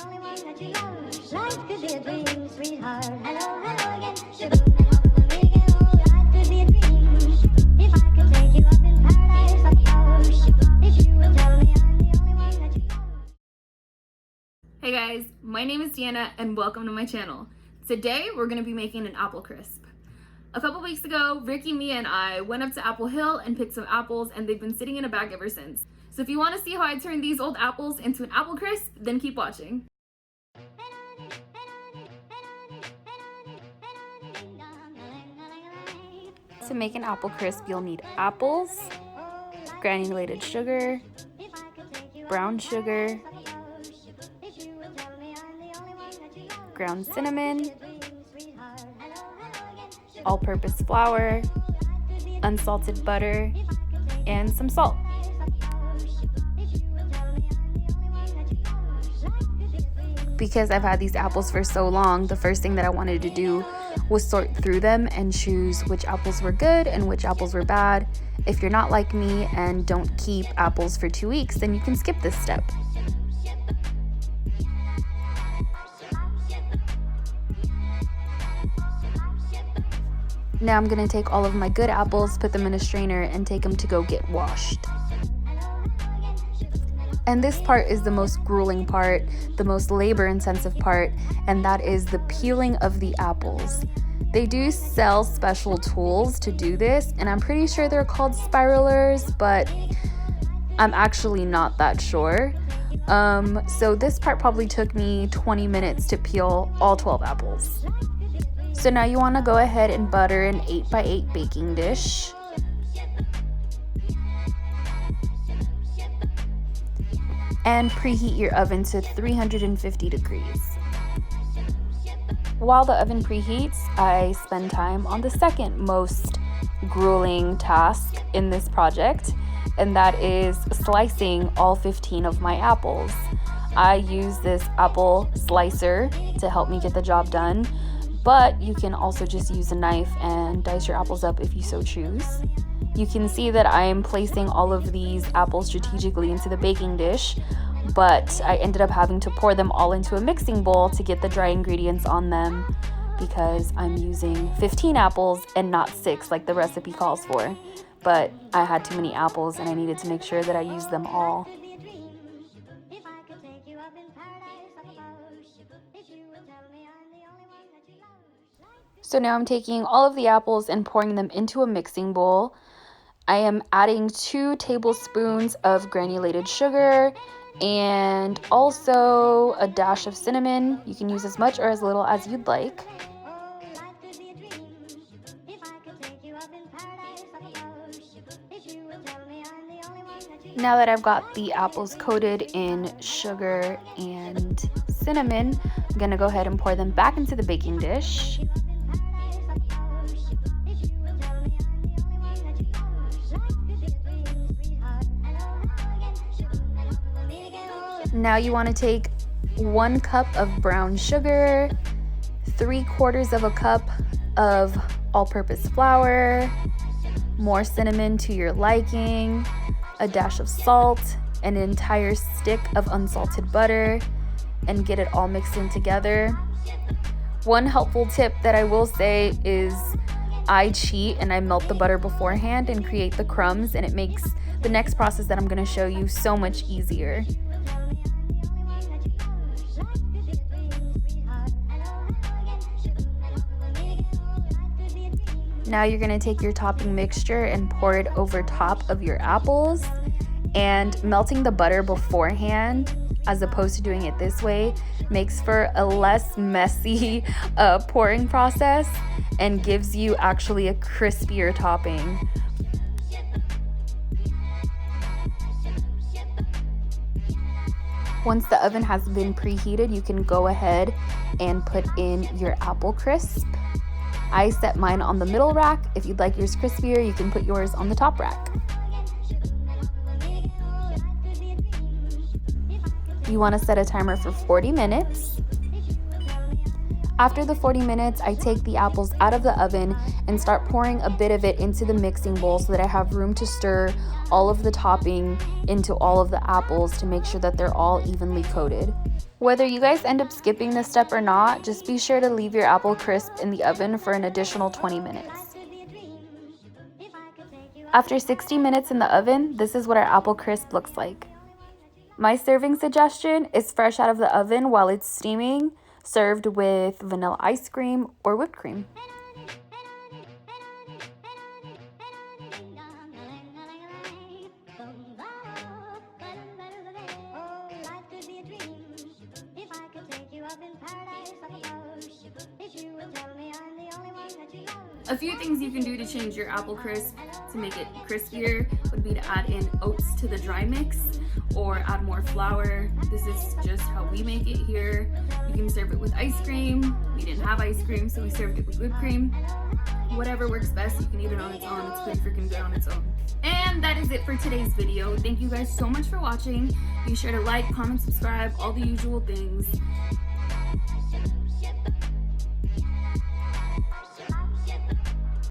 Life could be a dream, sweetheart. Hello, hello again. Shaboom, life could be a dream. If I could take you up in paradise, I suppose. If you would tell me I'm the only one that you love. Hey guys, my name is Deanna and welcome to my channel. Today we're going to be making an apple crisp. A couple weeks ago, Ricky, Mia, and I went up to Apple Hill and picked some apples, and they've been sitting in a bag ever since. So if you want to see how I turn these old apples into an apple crisp, then keep watching. To make an apple crisp, you'll need apples, granulated sugar, brown sugar, ground cinnamon, all-purpose flour, unsalted butter, and some salt. Because I've had these apples for so long, the first thing that I wanted to do was sort through them and choose which apples were good and which apples were bad. If you're not like me and don't keep apples for 2 weeks, then you can skip this step. Now I'm going to take all of my good apples, put them in a strainer, and take them to go get washed. And this part is the most grueling part, the most labor-intensive part, and that is the peeling of the apples. They do sell special tools to do this, and I'm pretty sure they're called spiralers, but I'm actually not that sure. So this part probably took me 20 minutes to peel all 12 apples. So now you want to go ahead and butter an 8x8 baking dish. And preheat your oven to 350 degrees. While the oven preheats, I spend time on the second most grueling task in this project, and that is slicing all 15 of my apples. I use this apple slicer to help me get the job done, but you can also just use a knife and dice your apples up if you so choose. You can see that I am placing all of these apples strategically into the baking dish, but I ended up having to pour them all into a mixing bowl to get the dry ingredients on them because I'm using 15 apples and not 6 like the recipe calls for. But I had too many apples and I needed to make sure that I used them all. So now I'm taking all of the apples and pouring them into a mixing bowl. I am adding 2 tablespoons of granulated sugar and also a dash of cinnamon. You can use as much or as little as you'd like. Now that I've got the apples coated in sugar and cinnamon, I'm gonna go ahead and pour them back into the baking dish. Now you want to take 1 cup of brown sugar, 3/4 of a cup of all-purpose flour, more cinnamon to your liking, a dash of salt, an entire stick of unsalted butter, and get it all mixed in together. One helpful tip that I will say is I cheat and I melt the butter beforehand and create the crumbs, and it makes the next process that I'm going to show you so much easier. Now you're going to take your topping mixture and pour it over top of your apples, and melting the butter beforehand as opposed to doing it this way makes for a less messy pouring process and gives you actually a crispier topping. Once the oven has been preheated, you can go ahead and put in your apple crisp. I set mine on the middle rack. If you'd like yours crispier, you can put yours on the top rack. You want to set a timer for 40 minutes. After the 40 minutes, I take the apples out of the oven and start pouring a bit of it into the mixing bowl so that I have room to stir all of the topping into all of the apples to make sure that they're all evenly coated. Whether you guys end up skipping this step or not, just be sure to leave your apple crisp in the oven for an additional 20 minutes. After 60 minutes in the oven, this is what our apple crisp looks like. My serving suggestion is fresh out of the oven while it's steaming, served with vanilla ice cream or whipped cream. A few things you can do to change your apple crisp to make it crispier would be to add in oats to the dry mix or add more flour. This is just how we make it here. You can serve it with ice cream. We didn't have ice cream, so we served it with whipped cream. Whatever works best, you can eat it on its own. It's pretty freaking good on its own. And that is it for today's video. Thank you guys so much for watching. Be sure to like, comment, subscribe, all the usual things.